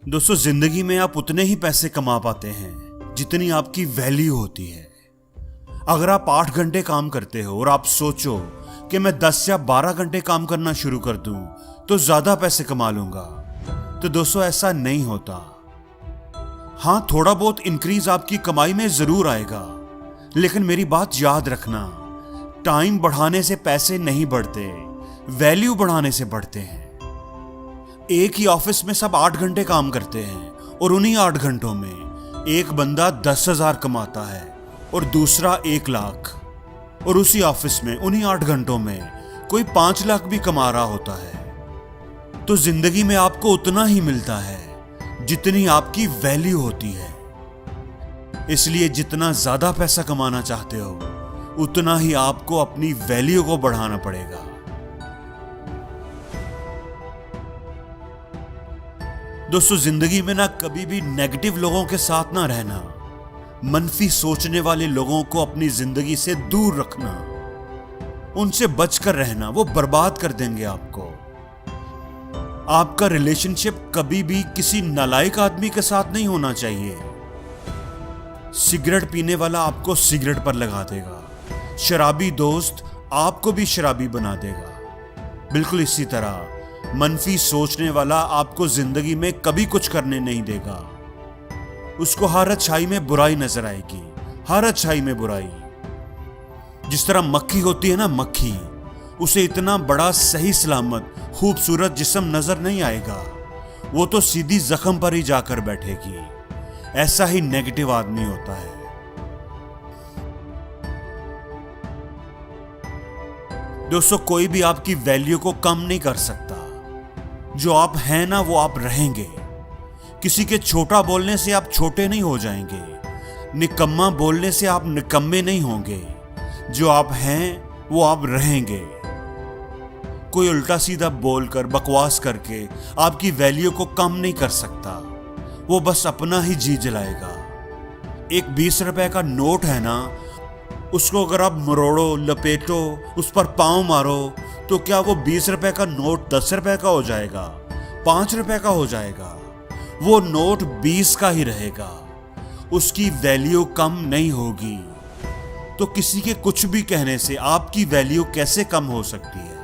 दोस्तों, जिंदगी में आप उतने ही पैसे कमा पाते हैं जितनी आपकी वैल्यू होती है। अगर आप 8 घंटे काम करते हो और आप सोचो कि मैं 10 या 12 घंटे काम करना शुरू कर दूं तो ज्यादा पैसे कमा लूंगा, तो दोस्तों ऐसा नहीं होता। हां, थोड़ा बहुत इंक्रीज आपकी कमाई में जरूर आएगा, लेकिन मेरी बात याद रखना, टाइम बढ़ाने से पैसे नहीं बढ़ते, वैल्यू बढ़ाने से बढ़ते हैं। एक ही ऑफिस में सब 8 घंटे काम करते हैं और उन्हीं 8 घंटों में एक बंदा 10,000 कमाता है और दूसरा 1 लाख, और उसी ऑफिस में उन्हीं 8 घंटों में कोई 5 लाख भी कमा रहा होता है। तो जिंदगी में आपको उतना ही मिलता है जितनी आपकी वैल्यू होती है। इसलिए जितना ज्यादा पैसा कमाना चाहते हो उतना ही आपको अपनी वैल्यू को बढ़ाना पड़ेगा। दोस्तों, जिंदगी में ना कभी भी नेगेटिव लोगों के साथ ना रहना, मनफी सोचने वाले लोगों को अपनी जिंदगी से दूर रखना, उनसे बचकर रहना, वो बर्बाद कर देंगे आपको। आपका रिलेशनशिप कभी भी किसी नालायक आदमी के साथ नहीं होना चाहिए। सिगरेट पीने वाला आपको सिगरेट पर लगा देगा, शराबी दोस्त आपको भी शराबी बना देगा। बिल्कुल इसी तरह मनफी सोचने वाला आपको जिंदगी में कभी कुछ करने नहीं देगा। उसको हर अच्छाई में बुराई नजर आएगी, हर अच्छाई में बुराई। जिस तरह मक्खी होती है ना, मक्खी, उसे इतना बड़ा सही सलामत खूबसूरत जिस्म नजर नहीं आएगा, वो तो सीधी जख्म पर ही जाकर बैठेगी। ऐसा ही नेगेटिव आदमी होता है। दोस्तों, कोई भी आपकी वैल्यू को कम नहीं कर सकता। जो आप हैं ना, वो आप रहेंगे। किसी के छोटा बोलने से आप छोटे नहीं हो जाएंगे, निकम्मा बोलने से आप निकम्मे नहीं होंगे। जो आप हैं वो आप रहेंगे। कोई उल्टा सीधा बोलकर, बकवास करके आपकी वैल्यू को कम नहीं कर सकता। वो बस अपना ही जी जलाएगा। एक 20 रुपए का नोट है ना, उसको अगर आप मरोड़ो, लपेटो, उस पर पांव मारो, तो क्या वो 20 रुपए का नोट 10 रुपए का हो जाएगा, 5 रुपए का हो जाएगा? वो नोट 20 का ही रहेगा, उसकी वैल्यू कम नहीं होगी। तो किसी के कुछ भी कहने से आपकी वैल्यू कैसे कम हो सकती है?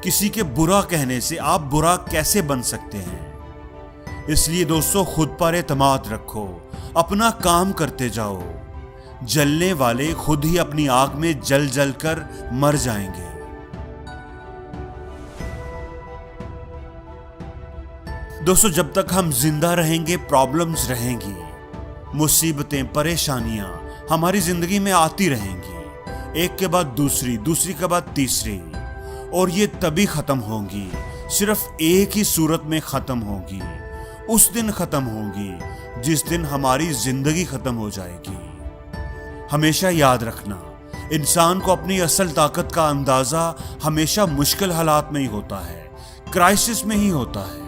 किसी के बुरा कहने से आप बुरा कैसे बन सकते हैं? इसलिए दोस्तों, खुद पर एतमाद रखो, अपना काम करते जाओ। जलने वाले खुद ही अपनी आग में जल जल कर मर जाएंगे। दोस्तों, जब तक हम जिंदा रहेंगे प्रॉब्लम्स रहेंगी, मुसीबतें, परेशानियां हमारी जिंदगी में आती रहेंगी, एक के बाद दूसरी, दूसरी के बाद तीसरी, और ये तभी खत्म होंगी, सिर्फ एक ही सूरत में खत्म होंगी। उस दिन खत्म होंगी जिस दिन हमारी जिंदगी खत्म हो जाएगी। हमेशा याद रखना, इंसान को अपनी असल ताकत का अंदाजा हमेशा मुश्किल हालात में ही होता है, क्राइसिस में ही होता है।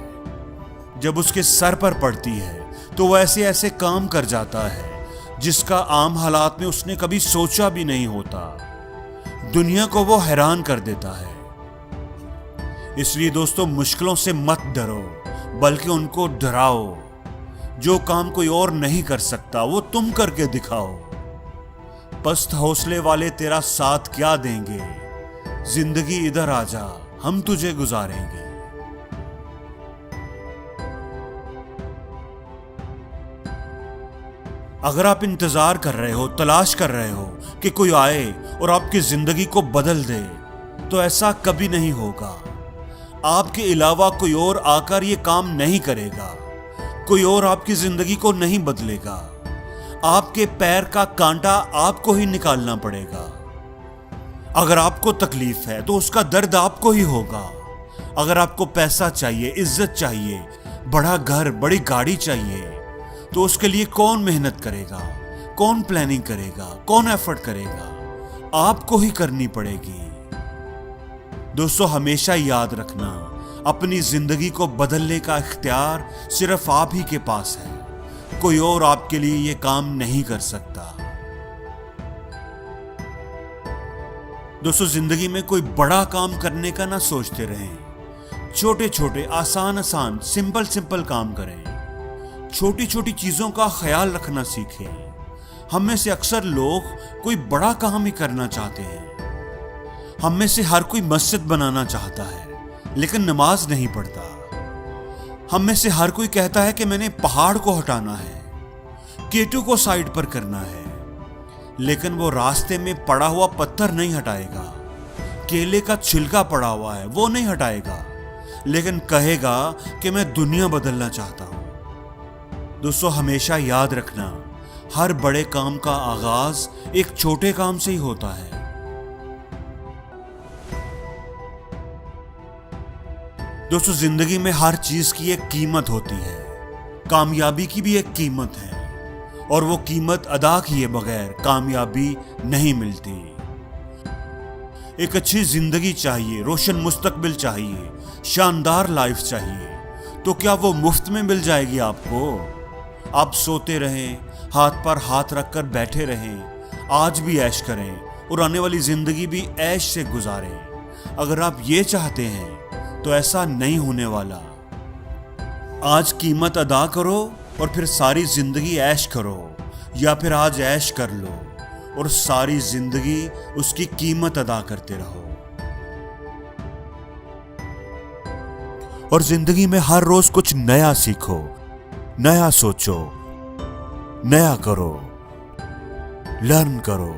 जब उसके सर पर पड़ती है तो वो ऐसे ऐसे काम कर जाता है जिसका आम हालात में उसने कभी सोचा भी नहीं होता। दुनिया को वो हैरान कर देता है। इसलिए दोस्तों, मुश्किलों से मत डरो, बल्कि उनको डराओ। जो काम कोई और नहीं कर सकता वो तुम करके दिखाओ। पस्त हौसले वाले तेरा साथ क्या देंगे? जिंदगी इधर आजा, हम तुझे गुजारेंगे। अगर आप इंतजार कर रहे हो, तलाश कर रहे हो कि कोई आए और आपकी जिंदगी को बदल दे, तो ऐसा कभी नहीं होगा। आपके अलावा कोई और आकर ये काम नहीं करेगा। कोई और आपकी जिंदगी को नहीं बदलेगा। आपके पैर का कांटा आपको ही निकालना पड़ेगा। अगर आपको तकलीफ है तो उसका दर्द आपको ही होगा। अगर आपको पैसा चाहिए, इज्जत चाहिए, बड़ा घर, बड़ी गाड़ी चाहिए, तो उसके लिए कौन मेहनत करेगा, कौन प्लानिंग करेगा, कौन एफर्ट करेगा? आपको ही करनी पड़ेगी। दोस्तों, हमेशा याद रखना, अपनी जिंदगी को बदलने का इख्तियार सिर्फ आप ही के पास है। कोई और आपके लिए ये काम नहीं कर सकता। दोस्तों, जिंदगी में कोई बड़ा काम करने का ना सोचते रहें। छोटे छोटे आसान आसान सिंपल सिंपल काम करें। छोटी छोटी चीजों का ख्याल रखना सीखें। हम में से अक्सर लोग कोई बड़ा काम ही करना चाहते हैं। हम में से हर कोई मस्जिद बनाना चाहता है लेकिन नमाज नहीं पढ़ता। हम में से हर कोई कहता है कि मैंने पहाड़ को हटाना है, केटू को साइड पर करना है, लेकिन वो रास्ते में पड़ा हुआ पत्थर नहीं हटाएगा। केले का छिलका पड़ा हुआ है वो नहीं हटाएगा, लेकिन कहेगा कि मैं दुनिया बदलना चाहता हूं। दोस्तों, हमेशा याद रखना, हर बड़े काम का आगाज एक छोटे काम से ही होता है। दोस्तों, जिंदगी में हर चीज की एक कीमत होती है। कामयाबी की भी एक कीमत है और वो कीमत अदा किए बगैर कामयाबी नहीं मिलती। एक अच्छी जिंदगी चाहिए, रोशन मुस्तकबिल चाहिए, शानदार लाइफ चाहिए, तो क्या वो मुफ्त में मिल जाएगी आपको? आप सोते रहें, हाथ पर हाथ रखकर बैठे रहें, आज भी ऐश करें और आने वाली जिंदगी भी ऐश से गुजारें। अगर आप ये चाहते हैं तो ऐसा नहीं होने वाला। आज कीमत अदा करो और फिर सारी जिंदगी ऐश करो, या फिर आज ऐश कर लो और सारी जिंदगी उसकी कीमत अदा करते रहो। और जिंदगी में हर रोज कुछ नया सीखो, नया सोचो, नया करो, लर्न करो।